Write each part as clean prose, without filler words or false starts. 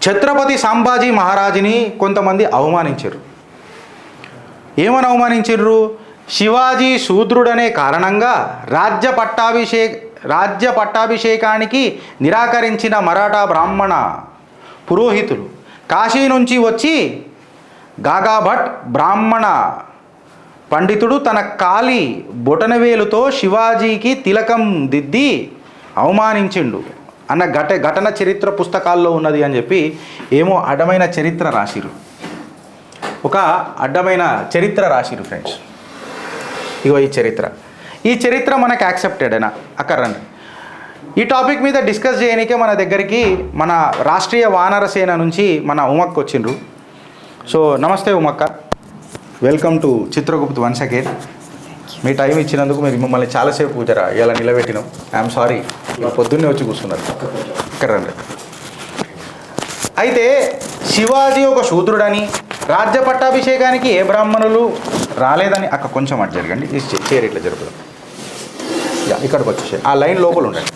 ఛత్రపతి సంభాజీ మహారాజుని కొంతమంది అవమానించారు. ఏమని అవమానించారు? శివాజీ శూద్రుడనే కారణంగా రాజ్య పట్టాభిషేకానికి నిరాకరించిన మరాఠా బ్రాహ్మణ పురోహితులు కాశీ నుంచి వచ్చి గాగాభట్ బ్రాహ్మణ పండితుడు తన కాలి బొటనవేలుతో శివాజీకి తిలకం దిద్ది అవమానించిండు అన్న ఘటన చరిత్ర పుస్తకాల్లో ఉన్నది అని చెప్పి ఏమో అడ్డమైన చరిత్ర రాసిరు. ఒక అడ్డమైన చరిత్ర రాసిరు ఫ్రెండ్స్. ఇగో ఈ చరిత్ర మనకు యాక్సెప్టెడేనా? అక్కర్రండి. ఈ టాపిక్ మీద డిస్కస్ చేయడానికే మన దగ్గరికి మన రాష్ట్రీయ వానర సేన నుంచి మన ఉమక్క వచ్చిండ్రు. సో నమస్తే ఉమక్క, welcome to Chitragupt once again. మీ టైం ఇచ్చినందుకు మీరు మిమ్మల్ని చాలాసేపు పూజరా ఇలా నిలబెట్టినాం. ఐఎమ్ సారీ, పొద్దున్నే వచ్చి కూర్చున్నారు. ఇక్కడ రండి. అయితే శివాజీ ఒక శూద్రుడని, రాజ్య పట్టాభిషేకానికి ఏ బ్రాహ్మణులు రాలేదని అక్క కొంచెం అటు జరగండి, చేరు ఇట్లా జరుగుతుంది. ఇక్కడికి వచ్చేసి ఆ లైన్ లోపల ఉండండి.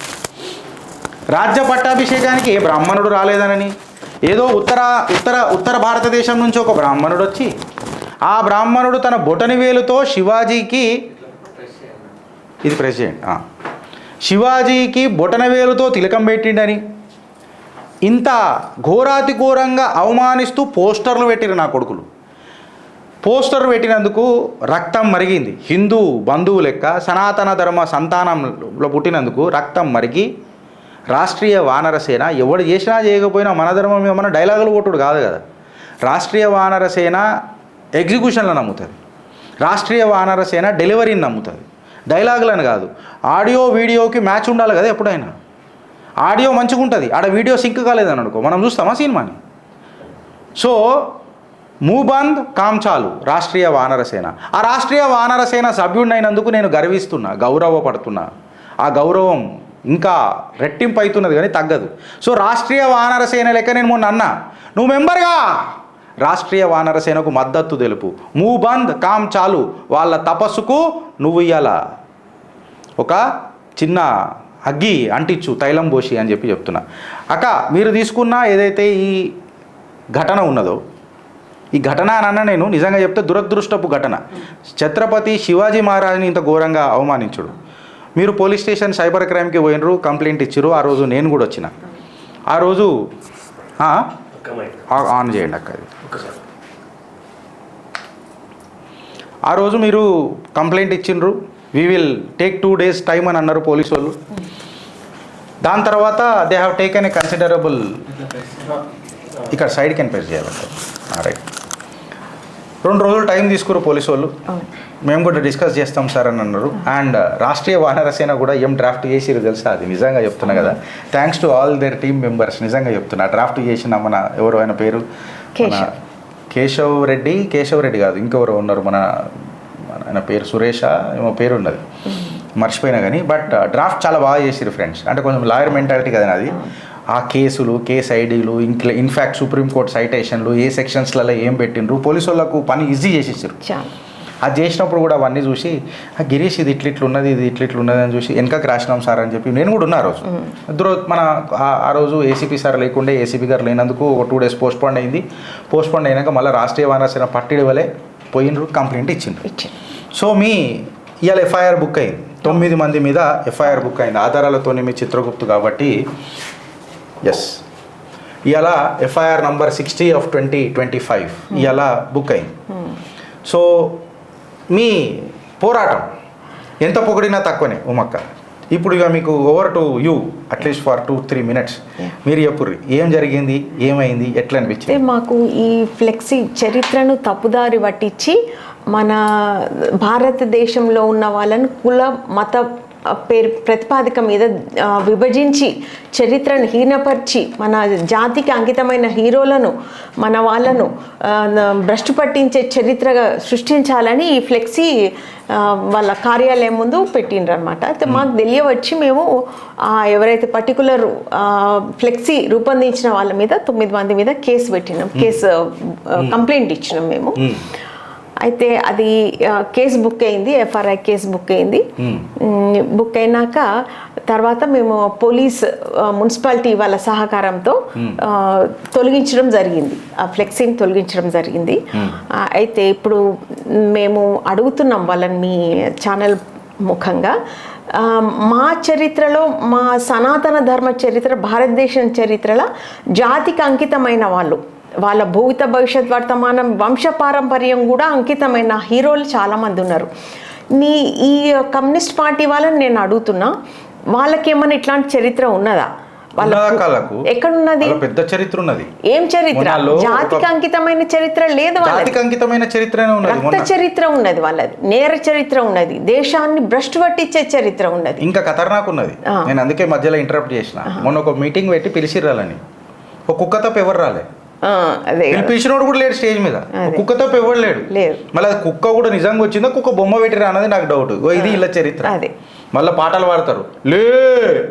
రాజ్య పట్టాభిషేకానికి ఏ బ్రాహ్మణుడు రాలేదనని, ఏదో ఉత్తర భారతదేశం నుంచి ఒక బ్రాహ్మణుడు వచ్చి ఆ బ్రాహ్మణుడు తన బొటనవేలుతో శివాజీకి, ఇది ప్రెసిడెంట్, శివాజీకి బొటనవేలుతో తిలకం పెట్టిండని ఇంత ఘోరాతి ఘోరంగా అవమానిస్తూ పోస్టర్లు పెట్టిరు నా కొడుకులు. పోస్టర్ పెట్టినందుకు రక్తం మరిగింది. హిందూ బంధువు లెక్క సనాతన ధర్మ సంతానంలో పుట్టినందుకు రక్తం మరిగి రాష్ట్రీయ వానర సేన ఎవడు చేసినా చేయకపోయినా మన ధర్మం ఏమన్నా డైలాగులు కొట్టుడు కాదు కదా. రాష్ట్రీయ వానర సేన ఎగ్జిక్యూషన్లను నమ్ముతుంది, రాష్ట్రీయ వానర సేన డెలివరీని నమ్ముతుంది, డైలాగులను కాదు. ఆడియో వీడియోకి మ్యాచ్ ఉండాలి కదా. ఎప్పుడైనా ఆడియో మంచిగా ఉంటుంది, ఆడ వీడియో సింక్ కాలేదని అనుకో, మనం చూస్తామా సినిమాని? సో మూబంద్ కామ్చాలు రాష్ట్రీయ వానర సేన. ఆ రాష్ట్రీయ వానర సేన సభ్యుడినైనందుకు నేను గర్విస్తున్నా, గౌరవపడుతున్నా. ఆ గౌరవం ఇంకా రెట్టింపు అవుతున్నది కానీ తగ్గదు. సో రాష్ట్రీయ వానర సేన లెక్క నేను మొన్న అన్నా, నువ్వు మెంబర్గా రాష్ట్రీయ వానర సేనకు మద్దతు తెలుపు. మూబంద్ కామ్చాలు వాళ్ళ తపస్సుకు నువ్వు ఇయ్యాల ఒక చిన్న అగ్గి అంటించు, తైలం పోసి అని చెప్పి చెప్తున్నా. అక్క, మీరు తీసుకున్న ఏదైతే ఈ ఘటన ఉన్నదో, ఈ ఘటన అన్న నేను నిజంగా చెప్తే దురదృష్టపు ఘటన. ఛత్రపతి శివాజీ మహారాజుని ఇంత ఘోరంగా అవమానించుడు. మీరు పోలీస్ స్టేషన్ సైబర్ క్రైమ్కి పోయినరు, కంప్లైంట్ ఇచ్చిరు. ఆ రోజు నేను కూడా వచ్చిన. ఆ రోజు ఆన్ చేయండి అక్క. ఆ రోజు మీరు కంప్లైంట్ ఇచ్చిండ్రు. We will take 2 days time అని అన్నారు పోలీసు వాళ్ళు. దాని తర్వాత they have taken a considerable, ఇక్కడ సైడ్ కెన్ ప్రెస్ చేయాలంటే రైట్. 2 రోజులు టైం తీసుకురు పోలీసు వాళ్ళు. మేము కూడా డిస్కస్ చేస్తాం సార్ అని అన్నారు. అండ్ రాష్ట్రీయ వానర సేన కూడా ఏం డ్రాఫ్ట్ చేసిరు తెలుసా? అది నిజంగా చెప్తున్నా కదా, thanks to all there team members. నిజంగా చెప్తున్నా, డ్రాఫ్ట్ చేసిన మన ఎవరు ఆయన పేరు కేశవ్ రెడ్డి కాదు, ఇంకెవరో ఉన్నారు, మన ఆయన పేరు సురేష ఏమో పేరు ఉన్నది, మర్చిపోయినా కానీ. బట్ డ్రాఫ్ట్ చాలా బాగా చేసిరు ఫ్రెండ్స్. అంటే కొంచెం లాయర్ మెంటాలిటీ కదా అది. ఆ కేసులు, కేస్ ఐడీలు, ఇన్ఫ్యాక్ట్ సుప్రీంకోర్టు సైటేషన్లు, ఏ సెక్షన్స్లలో ఏం పెట్టిండ్రు, పోలీసు వాళ్ళకు పని ఈజీ చేసేసారు. అది చేసినప్పుడు కూడా అవన్నీ చూసి గిరీష్ ఇది ఇట్లున్నది, ఇది ఇట్లున్నది అని చూసి వెనకకి రాసినాం సార్ అని చెప్పి నేను కూడా ఉన్నా ఆ రోజు. మన ఆ రోజు ఏసీపీ సార్ లేకుండే, ఏసీపీ గారు లేనందుకు ఒక 2 days పోస్ట్పోండ్ అయింది. పోస్ట్పోండ్ అయినాక మళ్ళీ రాష్ట్రీయ వానర సేన పట్టిడి వలె పోయినరు, కంప్లైంట్ ఇచ్చిండ్రు. సో ఇవాళ ఎఫ్ఐఆర్ బుక్ అయింది. 9 మంది మీద ఎఫ్ఐఆర్ బుక్ అయింది ఆధారాలతో. మీ చిత్రగుప్తు కాబట్టి ఎస్, ఇవాళ ఎఫ్ఐఆర్ నంబర్ 60/2025 ఇవాళ బుక్ అయింది. సో మీ పోరాటం ఎంత పొగిడినా తక్కువనే ఉమక్క. ఇప్పుడు ఇక మీకు over to you at least for 2-3 minutes మీరు చెప్పుర్రి, ఏం జరిగింది, ఏమైంది, ఎట్లా అనిపించింది? మాకు ఈ ఫ్లెక్సీ చరిత్రను తప్పుదారి పట్టించి మన భారతదేశంలో ఉన్న వాళ్ళను కుల మత ప్రతిపాదిక మీద విభజించి చరిత్రను హీనపరిచి మన జాతికి అంకితమైన హీరోలను, మన వాళ్ళను భ్రష్టు పట్టించే చరిత్రగా సృష్టించాలని ఈ ఫ్లెక్సీ వాళ్ళ కార్యాలయం ముందు పెట్టిండ్రు అనమాట. అయితే మాకు తెలియవచ్చి మేము ఎవరైతే పర్టికులర్ ఫ్లెక్సీ రూపొందించిన వాళ్ళ మీద 9 మంది మీద కేసు పెట్టినాం, కంప్లైంట్ ఇచ్చినాం మేము. అయితే అది కేసు బుక్ అయింది, ఎఫ్ఆర్ఐ కేసు బుక్ అయింది. బుక్ అయినాక తర్వాత మేము పోలీస్ మున్సిపాలిటీ వాళ్ళ సహకారంతో తొలగించడం జరిగింది, ఆ ఫ్లెక్సీని తొలగించడం జరిగింది. అయితే ఇప్పుడు మేము అడుగుతున్నాం వాళ్ళని మీ ఛానల్ ముఖంగా, మా చరిత్రలో, మా సనాతన ధర్మ చరిత్ర, భారతదేశం చరిత్రలో జాతికి అంకితమైన వాళ్ళు, వాళ్ళ భూత భవిష్యత్ వర్తమానం వంశపారంపర్యం కూడా అంకితమైన హీరోలు చాలామంది ఉన్నారు. ఈ కమ్యూనిస్ట్ పార్టీ వాళ్ళని నేను అడుగుతున్నా, వాళ్ళకేమన్నా ఇట్లాంటి చరిత్ర ఉన్నదా? ఎక్కడున్నది? పెద్ద చరిత్ర ఉన్నది. ఏం చరిత్ర? జాతికి అంకితమైన చరిత్ర లేదు వాళ్ళకి. అంకితమైన చరిత్ర రక్త చరిత్ర ఉన్నది వాళ్ళది, నేర చరిత్ర ఉన్నది, దేశాన్ని భ్రష్టు పట్టించే చరిత్ర ఉన్నది, ఇంకా ఖతర్నాక్ ఉన్నది. నేను అందుకే మధ్యలో ఇంటరప్ట్ చేసిన. మొన్న ఒక మీటింగ్ పెట్టి పిలిచిర్రాలని, ఒక కుక్క తప్ప ఎవరు రాలే, పిలిపించినోడు కూడా లేడు స్టేజ్ మీద, కుక్క తప్ప ఎవరు లేడు. మళ్ళీ అది కుక్క కూడా నిజంగా వచ్చిందా, కుక్క బొమ్మ పెట్టిరా అన్నది నాకు డౌట్. ఇది ఇలా చరిత్ర. మళ్ళీ పాటలు పాడతారు, లే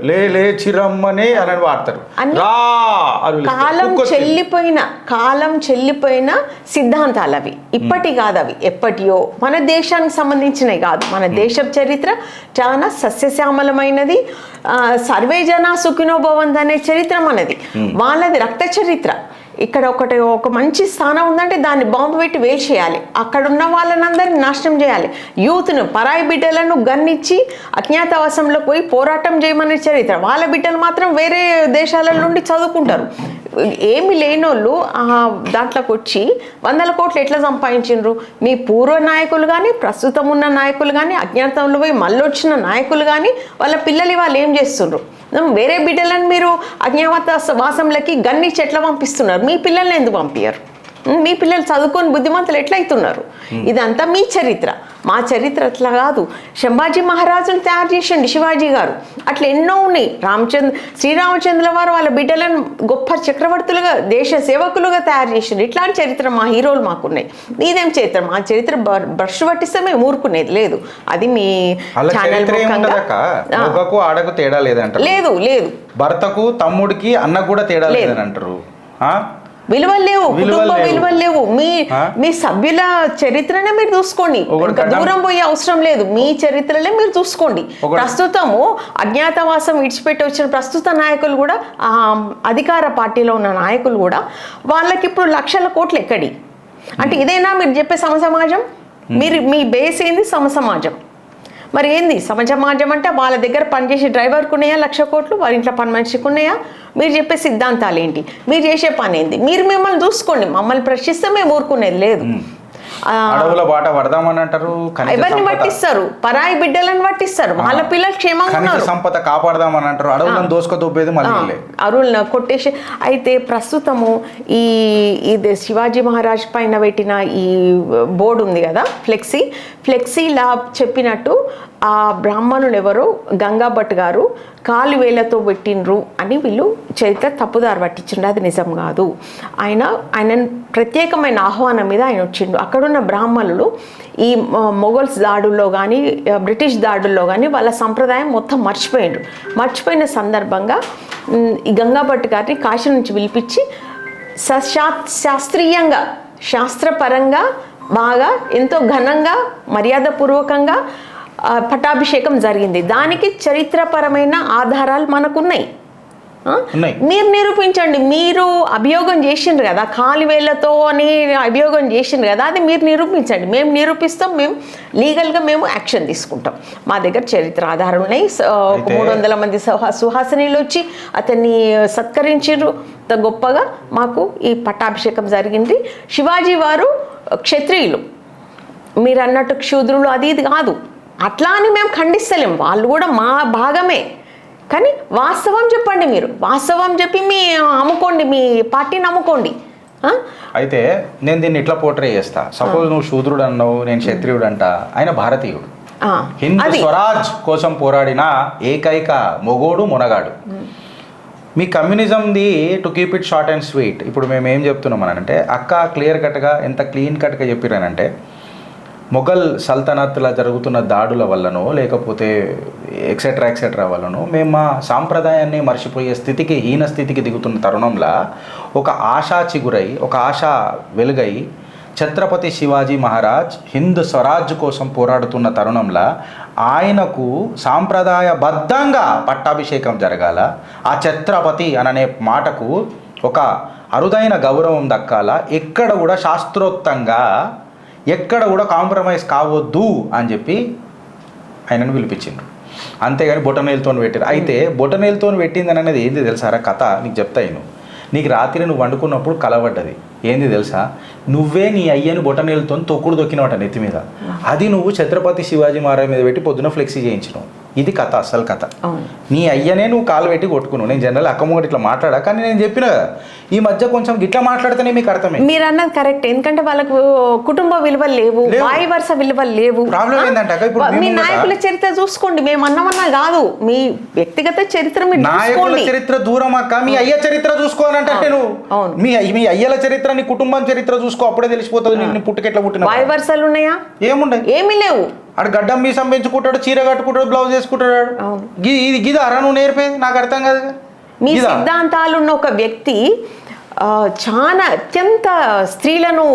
లే లే చిరమ్మని అని పాడతారు. కాలం చెల్లిపోయిన సిద్ధాంతాలు అవి, ఇప్పటి కాదు, అవి ఎప్పటియో, మన దేశానికి సంబంధించినవి కాదు. మన దేశ చరిత్ర చాలా సస్యశ్యామలమైనది, సర్వే జన సుఖినో భవంతు అనే చరిత్ర మనది. వాళ్ళది రక్త చరిత్ర. ఇక్కడ ఒక మంచి స్థానం ఉందంటే దాన్ని బాంబు పెట్టి వేల్ చేయాలి, అక్కడ ఉన్న వాళ్ళని అందరినీ నాశనం చేయాలి, యూత్ను, పరాయి బిడ్డలను గన్నిచ్చి అజ్ఞాతవాసంలోకి పోయి పోరాటం చేయమనే చరిత్ర. వాళ్ళ బిడ్డలు మాత్రం వేరే దేశాల నుండి చదువుకుంటారు. ఏమి లేనోళ్ళు దాంట్లోకి వచ్చి 100 కోట్లు ఎట్లా సంపాదించిండ్రు? మీ పూర్వ నాయకులు కానీ, ప్రస్తుతం ఉన్న నాయకులు కానీ, అజ్ఞాతంలో పోయి మళ్ళీ వచ్చిన నాయకులు కానీ, వాళ్ళ పిల్లలు వాళ్ళు ఏం చేస్తుండ్రు? వేరే బిడ్డలను మీరు అజ్ఞాత వాసంలకి గన్ని చెట్ల పంపిస్తున్నారు, మీ పిల్లల్ని ఎందుకు పంపించారు? మీ పిల్లలు చదువుకొని బుద్ధిమంతులు ఎట్లయితున్నారు? ఇదంతా మీ చరిత్ర. మా చరిత్ర అట్లా కాదు. శంభాజీ మహారాజును తయారు చేసిండు శివాజీ గారు, అట్లా ఎన్నో ఉన్నాయి. శ్రీరామచంద్రుల వారు వాళ్ళ బిడ్డలను గొప్ప చక్రవర్తులుగా, దేశ సేవకులుగా తయారు చేసిండు. ఇట్లాంటి చరిత్ర మా హీరోలు మాకున్నాయి. మీదేం చరిత్ర? మా చరిత్ర బ్రష్ పట్టిస్తే మేము ఊరుకునేది లేదు. అది మీ ఛానల్ ఆడకు తేడా లేదంటారు. లేదు లేదు, భర్తకు తమ్ముడికి అన్నకు కూడా తేడా లేదంటారు. విలువలు లేవు, కుటుంబ విలువలు లేవు. మీ సభ్యుల చరిత్రనే మీరు చూసుకోండి, ఇంకా దూరం పోయే అవసరం లేదు. మీ చరిత్రలే మీరు చూసుకోండి. ప్రస్తుతము అజ్ఞాతవాసం విడిచిపెట్టి వచ్చిన ప్రస్తుత నాయకులు కూడా, అధికార పార్టీలో ఉన్న నాయకులు కూడా, వాళ్ళకి ఇప్పుడు లక్షల కోట్లు ఎక్కడి? అంటే ఇదేనా మీరు చెప్పే సమసమాజం? మీ బేస్ ఏంది? సమసమాజం. మరి ఏంది సమాజం అంటే? వాళ్ళ దగ్గర పనిచేసే డ్రైవర్కి ఉన్నాయా 1,00,000 కోట్లు? వాళ్ళ ఇంట్లో పని మనిషికి ఉన్నాయా? మీరు చెప్పే సిద్ధాంతాలు ఏంటి? మీరు చేసే పని ఏంది? మీరు మిమ్మల్ని చూసుకోండి. మమ్మల్ని ప్రశ్నిస్తే మేము ఊరుకునేది లేదు. అడవుల బాట పడదామని అంటారు, ఎవరిని పట్టిస్తారు? పరాయి బిడ్డలను పట్టిస్తారు. వాళ్ళ పిల్లలు క్షేమంగా ఉన్నారు. సంపద కాపాడదామని అంటారు, అడవులను దోసుకొద్దు మళ్ళీ అరువులను కొట్టేసి. అయితే ప్రస్తుతము ఇది శివాజీ మహారాజ్ పైన పెట్టిన ఈ బోర్డు ఉంది కదా, ఫ్లెక్సీలా చెప్పినట్టు ఆ బ్రాహ్మణులు ఎవరో గంగా భట్ గారు కాలువేలతో పెట్టిండ్రు అని వీళ్ళు చరిత్ర తప్పుదారు పట్టించిండ్రు. అది నిజం కాదు. ఆయన ప్రత్యేకమైన ఆహ్వానం మీద ఆయన వచ్చిండు. అక్కడున్న బ్రాహ్మణులు ఈ మొఘల్స్ దాడుల్లో కానీ, బ్రిటిష్ దాడుల్లో కానీ వాళ్ళ సంప్రదాయం మొత్తం మర్చిపోయిన సందర్భంగా ఈ గంగా భట్ గారిని కాశీ నుంచి పిలిపించి శాస్త్రీయంగా, శాస్త్రపరంగా బాగా ఎంతో ఘనంగా, మర్యాదపూర్వకంగా పట్టాభిషేకం జరిగింది. దానికి చరిత్రపరమైన ఆధారాలు మనకున్నాయి. మీరు నిరూపించండి. మీరు అభియోగం చేసిండ్రు కదా, కాలివేళ్లతో అని అభియోగం చేసిండ్రు కదా, అది మీరు నిరూపించండి. మేము నిరూపిస్తాం, మేము లీగల్గా మేము యాక్షన్ తీసుకుంటాం. మా దగ్గర చరిత్ర ఆధారాలు ఉన్నాయి. 300 మంది సుహాసినీలు వచ్చి అతన్ని సత్కరించారు గొప్పగా. మాకు ఈ పట్టాభిషేకం జరిగింది. శివాజీ వారు క్షత్రియులు, మీరు అన్నట్టు క్షూద్రులు అది ఇది కాదు. అట్లా అని మేము ఖండిస్తలేం, వాళ్ళు కూడా మా భాగమే. కానీ వాస్తవం చెప్పండి. మీరు వాస్తవం చెప్పి అమ్ముకోండి, మీ పార్టీని అమ్ముకోండి. అయితే నేను దీన్ని ఇట్లా పోర్ట్రే చేస్తా. సపోజ్ నువ్వు శూద్రుడు అన్నావు, నేను క్షత్రియుడు అంట. ఆయన భారతీయుడు, హిందూ స్వరాజ్ కోసం పోరాడిన ఏకైక మొగోడు మునగాడు. మీ కమ్యూనిజంది to keep it short and sweet. ఇప్పుడు మేము ఏం చెప్తున్నాం అని అంటే, అక్క క్లియర్ కట్గా, ఎంత క్లీన్ కట్గా చెప్పిరానంటే, మొఘల్ సల్తనత్లో జరుగుతున్న దాడుల వల్లనో లేకపోతే ఎక్సెట్రా వల్లనో మేము మా సాంప్రదాయాన్ని మర్చిపోయే స్థితికి, హీన స్థితికి దిగుతున్న తరుణంలో ఒక ఆశా చిగురై, ఒక ఆశ వెలుగై ఛత్రపతి శివాజీ మహారాజ్ హింద్ స్వరాజ్ కోసం పోరాడుతున్న తరుణంలో ఆయనకు సాంప్రదాయబద్ధంగా పట్టాభిషేకం జరగాల, ఆ ఛత్రపతి అననే మాటకు ఒక అరుదైన గౌరవం దక్కాల, ఎక్కడ కూడా శాస్త్రోక్తంగా ఎక్కడ కూడా కాంప్రమైజ్ కావద్దు అని చెప్పి ఆయనను పిలిపించిండ్రు. అంతేగాని బొటనవేలుతో పెట్టారు. అయితే బొటనవేలుతో పెట్టింది అనేది ఏంది తెలుసారా కథ? నీకు చెప్తాను. నీకు రాత్రి నువ్వు వండుకున్నప్పుడు కలవడ్డది ఏంది తెలుసా? నువ్వే నీ అయ్యని బొటనవేలుతో తొక్కుడు దొక్కినవాట నెత్తి మీద. అది నువ్వు ఛత్రపతి శివాజీ మహారాజ్ మీద పెట్టి పొద్దున ఫ్లెక్సీ చేయించినావు. ఇది కథ, అసలు కథ. నీ అయ్యనే నువ్వు కాలు పెట్టి కొట్టుకున్నావు. నేను జనరల్ అక్కమ్మగటి ఇట్లా మాట్లాడా, కానీ నేను చెప్పిన ఈ మధ్య కొంచెం గిట్లా మాట్లాడితేనే మీకు అర్థమే. మీరు అన్నది కరెక్ట్. ఎందుకంటే వాళ్ళకు కుటుంబ విలువలు లేవు, వాయి వరుస విలువలు లేవు. ప్రాబ్లం ఏంటంటే మీ నాయకుల చరిత్ర చూసుకోండి. మేము అన్నమన్నా కాదు, మీ వ్యక్తిగత చరిత్ర మీరు నాయకుల చరిత్ర దూరం అక్క, మీ అయ్య చరిత్ర చూసుకోవాలంటే నువ్వు మీ అయ్యల చరిత్ర, నీ కుటుంబం చరిత్ర చూసుకో, అప్పుడే తెలిసిపోతుంది నేను పుట్టుకెట్లా పుట్టిన. వాయి వరుసలు ఉన్నాయా? ఏముండయి, ఏమీ లేవు. ఆడు గడ్డం మీసం పెంచుకుంటాడు, చీర కట్టుకుంటాడు, బ్లౌజ్ వేసుకుంటాడు. ఇది గిదారా నువ్వు నేర్పేది? నాకు అర్థం కాదు. మీ సిద్ధాంతాలు ఉన్న ఒక వ్యక్తి చాలా అత్యంత స్త్రీలను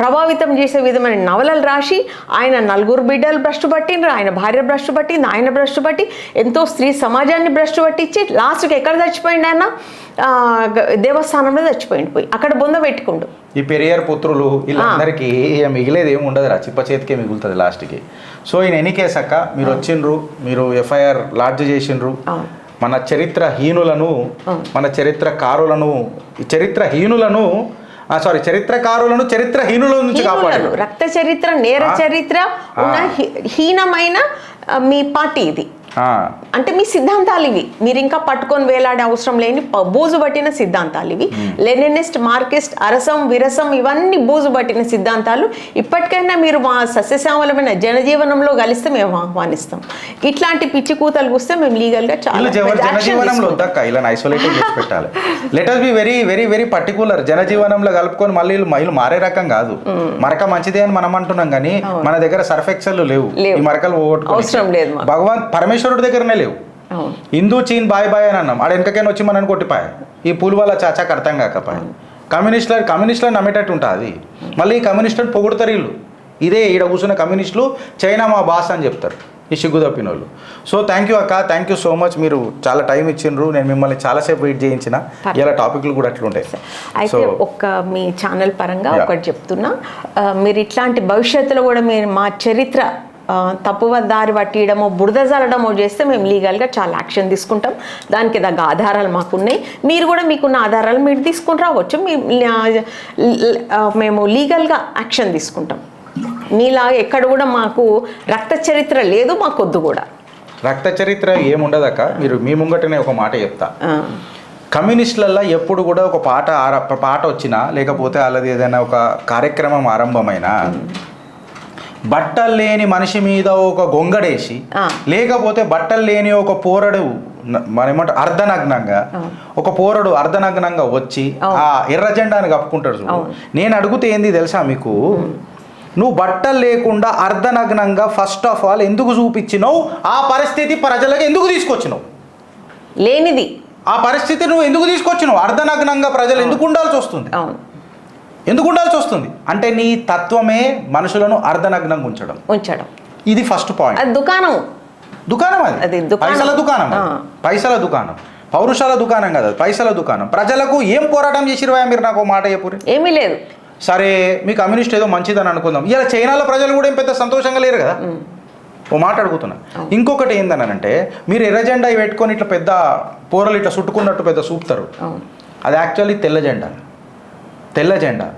ప్రభావితం చేసే విధమైన నవలలు రాసి ఆయన నలుగురు బిడ్డలు భ్రష్టు పట్టిండ్రు, ఆయన భార్య భ్రష్టు పట్టింది, ఆయన భ్రష్టు పట్టి ఎంతో స్త్రీ సమాజాన్ని భ్రష్టు పట్టించి లాస్ట్కి ఎక్కడ చచ్చిపోయింది ఆయన? దేవస్థానంలో చచ్చిపోయింది, పోయి అక్కడ బొంద పెట్టుకుండు. ఈ పెరియార్ పుత్రులు వీళ్ళందరికీ మిగిలేదు ఏమి ఉండదు రా, చిప్ప చేతికే మిగులుతుంది లాస్ట్కి. సో ఈయన ఎన్ని కేసు అక్క, మీరు వచ్చిండ్రు, మీరు ఎఫ్ఐఆర్ లాడ్జ్ చేసిండ్రు. మన చరిత్రహీనులను, మన చరిత్రకారులను, చరిత్రహీనులను చరిత్రహీనుల నుంచి కాపాడు. రక్త చరిత్ర, నేర చరిత్ర ఉన్న హీనమైన మీ పార్టీ ఇది. అంటే మీ సిద్ధాంతాలు ఇవి, మీరు ఇంకా పట్టుకొని వేలాడే అవసరం లేని బూజు పట్టిన సిద్ధాంతాలు ఇవి. లెనినిస్ట్, మార్కిస్ట్, అరసం, విరసం ఇవన్నీ బూజు పట్టిన సిద్ధాంతాలు. ఇప్పటికైనా మీరు మా సస్యశ్యామలమైన జనజీవనంలో కలిస్తే మేము ఆహ్వానిస్తాం. ఇట్లాంటి పిచ్చి కూతలు కూస్తే మేము లీగల్గా చాలా జనజీవనంలో ఇలా ఐసోలేటెడ్ చేసి పెట్టాలి. Let us be very very very particular. జనజీవనంలో కలుపుకొని మళ్ళీ మారే రకం కాదు. మరక మంచిదే అని మనం అంటున్నాం, కానీ మన దగ్గర సర్ఫెక్సల్ లేవు. ఈ మరకలు అవసరం లేదు. భగవాన్ పరమేశ్వరుడి దగ్గరనే లేవు. హిందూ చీన్ బాయ్ బాయ్ అని అన్నాం, ఆడ వెనకకైనా వచ్చి మనని కొట్టిపాయ. ఈ పూలు వల్ల చాచాకు అర్థం కాకపాయ. కమ్యూనిస్టులు నమ్మేటట్టు ఉంటుంది. మళ్ళీ ఈ కమ్యూనిస్టులను పొగుడతారు వీళ్ళు. ఇదే ఈడ కూర్చున్న కమ్యూనిస్టులు చైనా మా బాస్ అని చెప్తారు, ఈ సిగ్గు తప్పిన వాళ్ళు. సో థ్యాంక్ యూ అక్క, థ్యాంక్ యూ సో మచ్. మీరు చాలా టైం ఇచ్చిండ్రు, నేను మిమ్మల్ని చాలాసేపు వెయిట్ చేయించిన. ఇలా టాపిక్లు కూడా అట్లుంటాయి. అయితే మీ ఛానల్ పరంగా ఒకటి చెప్తున్నా, మీరు ఇట్లాంటి భవిష్యత్తులో కూడా మీరు మా చరిత్ర తప్పువ దారి పట్టియడమో బురద జల్లడమో చేస్తే మేము లీగల్గా చాలా యాక్షన్ తీసుకుంటాం. దానికి తగ్గ ఆధారాలు మాకున్నాయి. మీరు కూడా మీకున్న ఆధారాలు మీరు తీసుకుని రావచ్చు. మేము లీగల్గా యాక్షన్ తీసుకుంటాం. మీలా ఎక్కడ కూడా మాకు రక్త చరిత్ర లేదు, మాకు వద్దు కూడా. రక్త చరిత్ర ఏముండదక్క. మీరు మీ ముంగటనే ఒక మాట చెప్తా. కమ్యూనిస్టులలో ఎప్పుడు కూడా ఒక పాట వచ్చినా, లేకపోతే వాళ్ళది ఏదైనా ఒక కార్యక్రమం ఆరంభమైనా, బట్టలు లేని మనిషి మీద ఒక గొంగడేసి, లేకపోతే బట్టలు లేని ఒక పోరడు మనమేమంటారు అర్ధనగ్నంగా, ఒక పోరడు అర్ధనగ్నంగా వచ్చి ఆ ఎర్ర జెండాని కప్పుకుంటాడు చూడు. నేను అడుగుతే ఏంది తెలుసా మీకు, నువ్వు బట్టలు లేకుండా అర్ధనగ్నంగా ఫస్ట్ ఆఫ్ ఆల్ ఎందుకు చూపించినావు? ఆ పరిస్థితి ప్రజలకు ఎందుకు తీసుకొచ్చినావు? లేనిది ఆ పరిస్థితి నువ్వు ఎందుకు తీసుకొచ్చినావు? అర్ధనగ్నంగా ప్రజలు ఎందుకు ఉండాల్సి వస్తుంది? అంటే నీ తత్వమే మనుషులను అర్ధనగ్నంగా ఉంచడం. ఇది ఫస్ట్ పాయింట్. దుకాణం అది పైసల దుకాణం, పౌరుషాల దుకాణం కదా, పైసల దుకాణం. ప్రజలకు ఏం పోరాటం చేసిరువా మీరు? నాకు మాట చెప్పురి. ఏమీ లేదు. సరే మీ కమ్యూనిస్ట్ ఏదో మంచిదని అనుకుందాం, ఇలా చైనాలో ప్రజలు కూడా ఏం పెద్ద సంతోషంగా లేరు కదా. ఓ మాట అడుగుతున్నా. ఇంకొకటి ఏందనంటే, మీరు ఎర్ర జెండా పెట్టుకొని ఇట్లా పెద్ద పోరలు ఇట్లా చుట్టుకున్నట్టు పెద్ద చూపుతారు. అది యాక్చువల్లీ తెల్ల జెండా.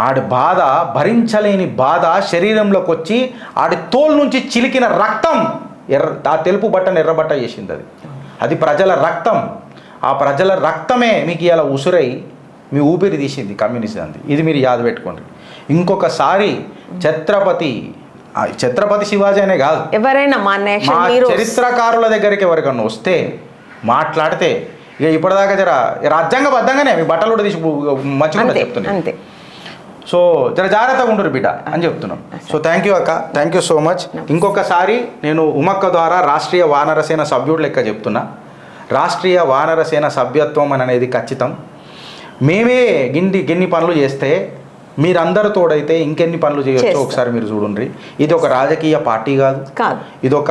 ఆడి బాధ, భరించలేని బాధ శరీరంలోకి వచ్చి ఆడి తోలు నుంచి చిలికిన రక్తం ఆ తెలుపు బట్టను ఎర్రబట్ట చేసింది. అది ప్రజల రక్తం. ఆ ప్రజల రక్తమే మీకు ఇలా ఉసురై మీ ఊపిరి తీసింది కమ్యూనిజం. ఇది మీరు యాద పెట్టుకోండి. ఇంకొకసారి ఛత్రపతి శివాజీ అనే కాదు, ఎవరైనా మా చరిత్రకారుల దగ్గరికి ఎవరికన్నా వస్తే మాట్లాడితే, ఇక ఇప్పటిదాకా రాజ్యాంగబద్ధంగానే మీ బట్టలు కూడా తీసి మంచిగా చెప్తున్నాను. సో జాగ్రత్తగా ఉండరు బిడ్డ అని చెప్తున్నాం. సో థ్యాంక్ యూ అక్క, థ్యాంక్ యూ సో మచ్. ఇంకొకసారి నేను ఉమక్క ద్వారా రాష్ట్రీయ వానరసేన సభ్యుడు లెక్క చెప్తున్నా. రాష్ట్రీయ వానరసేన సభ్యత్వం అనేది ఖచ్చితం. మేమే గిన్ని పనులు చేస్తే మీరందరూ తోడైతే ఇంకెన్ని పనులు చేయొచ్చో చేస్తాం. ఒకసారి మీరు చూడండి. ఇది ఒక రాజకీయ పార్టీ కాదు, ఇది ఒక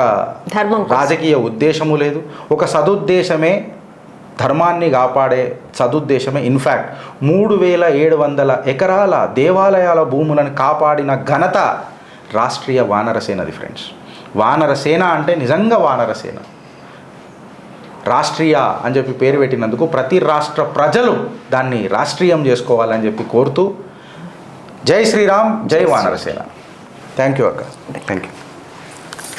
ధర్మం కోసం. రాజకీయ ఉద్దేశము లేదు, ఒక సదుద్దేశమే, ధర్మాన్ని కాపాడే సదుద్దేశమే. ఇన్ఫ్యాక్ట్ 3700 ఎకరాల దేవాలయాల భూములను కాపాడిన ఘనత రాష్ట్రీయ వానరసేనది ఫ్రెండ్స్. వానరసేన అంటే నిజంగా వానరసేన. రాష్ట్రీయ అని చెప్పి పేరు పెట్టినందుకు ప్రతి రాష్ట్ర ప్రజలు దాన్ని రాష్ట్రీయం చేసుకోవాలని చెప్పి కోరుతూ, జై శ్రీరామ్, జై వానరసేన. థ్యాంక్ యూ అక్క, థ్యాంక్ యూ.